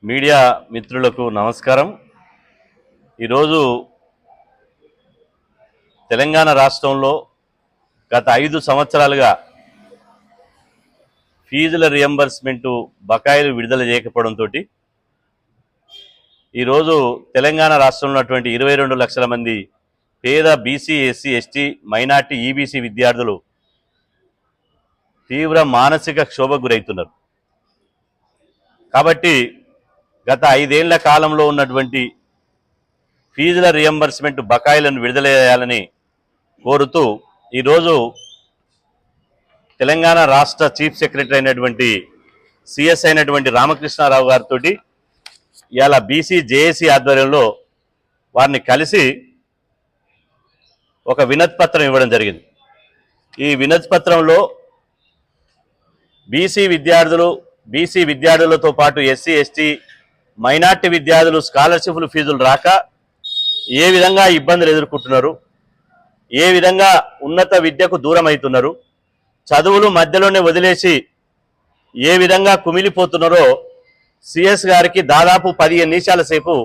Media మిత్రులకు నమస్కారం। ఈరోజు తెలంగాణ రాష్ట్రంలో గత 5 సంవత్సరాలుగా ఫీజుల రియంబర్స్మెంట్ బకాయిలు విడుదల చేయకపోవడంతో ఈరోజు తెలంగాణ రాష్ట్రంలో ఉన్నటువంటి 22 లక్షల మంది పేద BC, SC, ST, minority, EBC విద్యార్థులు తీవ్ర మానసిక క్షోభకు గురవుతున్నారు। కాబట్టి గత 5 ఏళ్ల కాలంలో ఉన్నటువంటి ఫీజుల రియంబర్స్మెంట్ బకాయిలను విడుదల చేయాలని కోరుతూ ఈరోజు తెలంగాణ రాష్ట్ర చీఫ్ సెక్రటరీ అయినటువంటి సిఎస్ అయినటువంటి రామకృష్ణారావు గారితో ఇవాళ బీసీ జేఏసీ ఆధ్వర్యంలో వారిని కలిసి ఒక వినతి పత్రం ఇవ్వడం జరిగింది। ఈ వినతి పత్రంలో బీసీ విద్యార్థులతో పాటు ఎస్సీ, ఎస్టీ, మైనార్టీ విద్యార్థులు స్కాలర్షిప్లు ఫీజులు రాక ఏ విధంగా ఇబ్బందులు ఎదుర్కొంటున్నారు, ఏ విధంగా ఉన్నత విద్యకు దూరం అవుతున్నారు, చదువులు మధ్యలోనే వదిలేసి ఏ విధంగా కుమిలిపోతున్నారో సిఎస్ గారికి దాదాపు 15 నిమిషాల సేపు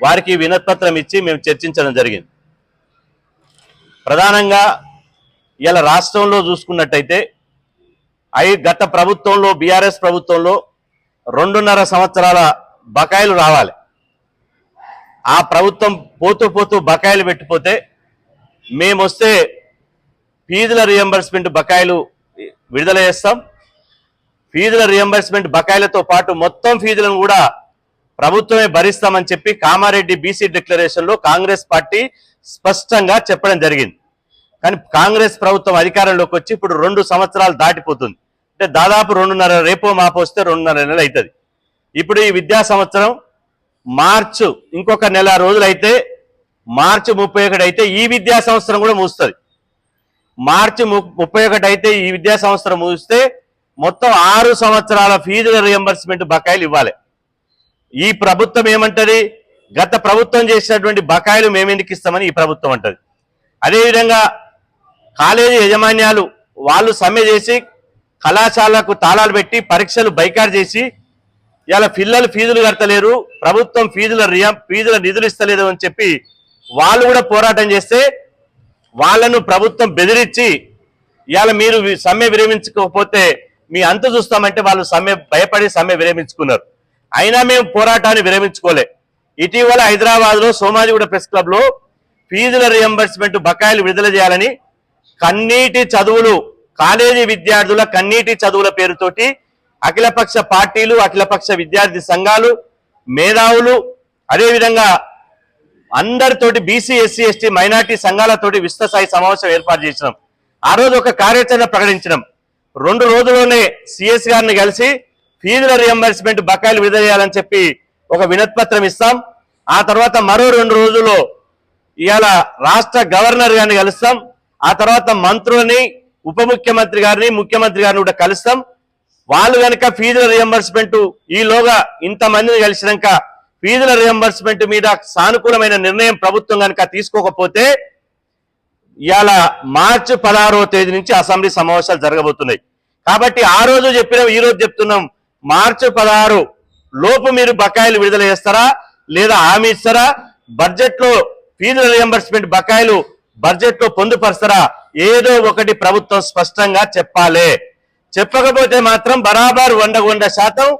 వారికి వినతిపత్రం ఇచ్చి మేము చర్చించడం జరిగింది। ప్రధానంగా ఇలా రాష్ట్రంలో చూసుకున్నట్టయితే గత ప్రభుత్వంలో బీఆర్ఎస్ ప్రభుత్వంలో 2.5 సంవత్సరాల బకాయిలు రావాలి। ఆ ప్రభుత్వం పోతూ బకాయిలు పెట్టిపోతే మేము వస్తే ఫీజుల రియంబర్స్మెంట్ బకాయిలు విడుదల చేస్తాం। ఫీజుల రియంబర్స్మెంట్ బకాయిలతో పాటు మొత్తం ఫీజులను కూడా ప్రభుత్వమే భరిస్తామని చెప్పి కామారెడ్డి బీసీ డిక్లరేషన్లో కాంగ్రెస్ పార్టీ స్పష్టంగా చెప్పడం జరిగింది। కానీ కాంగ్రెస్ ప్రభుత్వం అధికారంలోకి వచ్చి ఇప్పుడు 2 సంవత్సరాలు దాటిపోతుంది, అంటే దాదాపు 2.5 రేపో మాపో వస్తే 2.5 నెలలు అవుతుంది। ఇప్పుడు ఈ విద్యా సంవత్సరం మార్చి ఇంకొక నెల రోజులైతే మార్చి 31 అయితే ఈ విద్యా సంవత్సరం కూడా ముగుస్తుంది। మార్చి 31 అయితే ఈ విద్యా సంవత్సరం ముగిస్తే మొత్తం 6 సంవత్సరాల ఫీజుల రియంబర్స్మెంట్ బకాయిలు ఇవ్వాలి। ఈ ప్రభుత్వం ఏమంటది, గత ప్రభుత్వం చేసినటువంటి బకాయిలు మేమెందుకు ఇస్తామని ఈ ప్రభుత్వం అంటది। అదేవిధంగా కాలేజీ యాజమాన్యాలు వాళ్ళు సమ్మె చేసి కళాశాలకు తాళాలు పెట్టి పరీక్షలు బైకాట్ చేసి ఇలా పిల్లలు ఫీజులు కడతలేరు, ప్రభుత్వం ఫీజుల నిధులు ఇస్తలేదు అని చెప్పి వాళ్ళు కూడా పోరాటం చేస్తే వాళ్ళను ప్రభుత్వం బెదిరించి ఇవాళ మీరు సమ్మె విరమించుకోకపోతే మీ అంత చూస్తామంటే వాళ్ళు భయపడి సమ్మె విరమించుకున్నారు। అయినా మేము పోరాటాన్ని విరమించుకోలే। ఇటీవల హైదరాబాద్లో సోమాజిగూడ ప్రెస్ క్లబ్లో ఫీజుల రియంబర్స్మెంట్ బకాయిలు విడుదల చేయాలని కన్నీటి చదువులు కాలేజీ విద్యార్థుల కన్నీటి చదువుల పేరుతోటి అఖిలపక్ష పార్టీలు, అఖిలపక్ష విద్యార్థి సంఘాలు, మేధావులు, అదేవిధంగా అందరితోటి బీసీ, ఎస్సీ, ఎస్టీ, మైనార్టీ సంఘాలతోటి విస్తృతస్థాయి సమావేశం ఏర్పాటు చేసినాం। ఆ రోజు ఒక కార్యాచరణ ప్రకటించినాం। 2 రోజుల్లోనే సిఎస్ గారిని కలిసి ఫీజుల రియంబర్స్మెంట్ బకాయిలు విడుదల చేయాలని చెప్పి ఒక వినతిపత్రం ఇస్తాం। ఆ తర్వాత మరో 2 రోజుల్లో ఇవాళ రాష్ట్ర గవర్నర్ గారిని కలుస్తాం। ఆ తర్వాత మంత్రులని, ఉప ముఖ్యమంత్రి గారిని, ముఖ్యమంత్రి గారిని కూడా కలుస్తాం। వాళ్ళు కనుక ఫీజుల రియంబర్స్మెంట్ ఈలోగా ఇంతమందిని కలిసినాక ఫీజుల రియంబర్స్మెంట్ మీద సానుకూలమైన నిర్ణయం ప్రభుత్వం కనుక తీసుకోకపోతే ఇవాళ మార్చి 16వ తేదీ నుంచి అసెంబ్లీ సమావేశాలు జరగబోతున్నాయి। కాబట్టి ఆ రోజు చెప్పినాం, ఈ రోజు చెప్తున్నాం, మార్చి 16 లోపు మీరు బకాయిలు విడుదల చేస్తారా లేదా హామీ ఇస్తారా? బడ్జెట్లో ఫీజుల రియంబర్స్మెంట్ బకాయిలు బడ్జెట్లో పొందుపరుస్తారా? ఏదో ఒకటి ప్రభుత్వం స్పష్టంగా చెప్పాలి। చెప్పకపోతే మాత్రం బరాబర్ 100%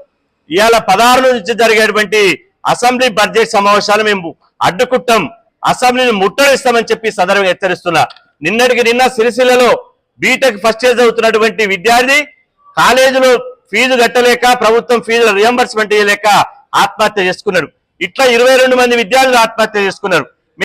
ఇవాళ 16 నుంచి జరిగేటువంటి అసెంబ్లీ బడ్జెట్ సమావేశాలు మేము అడ్డుకుంటాం, అసెంబ్లీని ముట్టడిస్తామని చెప్పి సదరంగా హెచ్చరిస్తున్నా। నిన్నటికి నిన్న సిరిసిల్లలో బీటెక్ ఫస్ట్ ఇయర్ చదువుతున్నటువంటి విద్యార్థి కాలేజీలో ఫీజు కట్టలేక ప్రభుత్వం ఫీజుల రియంబర్స్మెంట్ చేయలేక ఆత్మహత్య చేసుకున్నాడు। ఇట్లా 22 మంది విద్యార్థులు ఆత్మహత్య చేసుకున్నారు।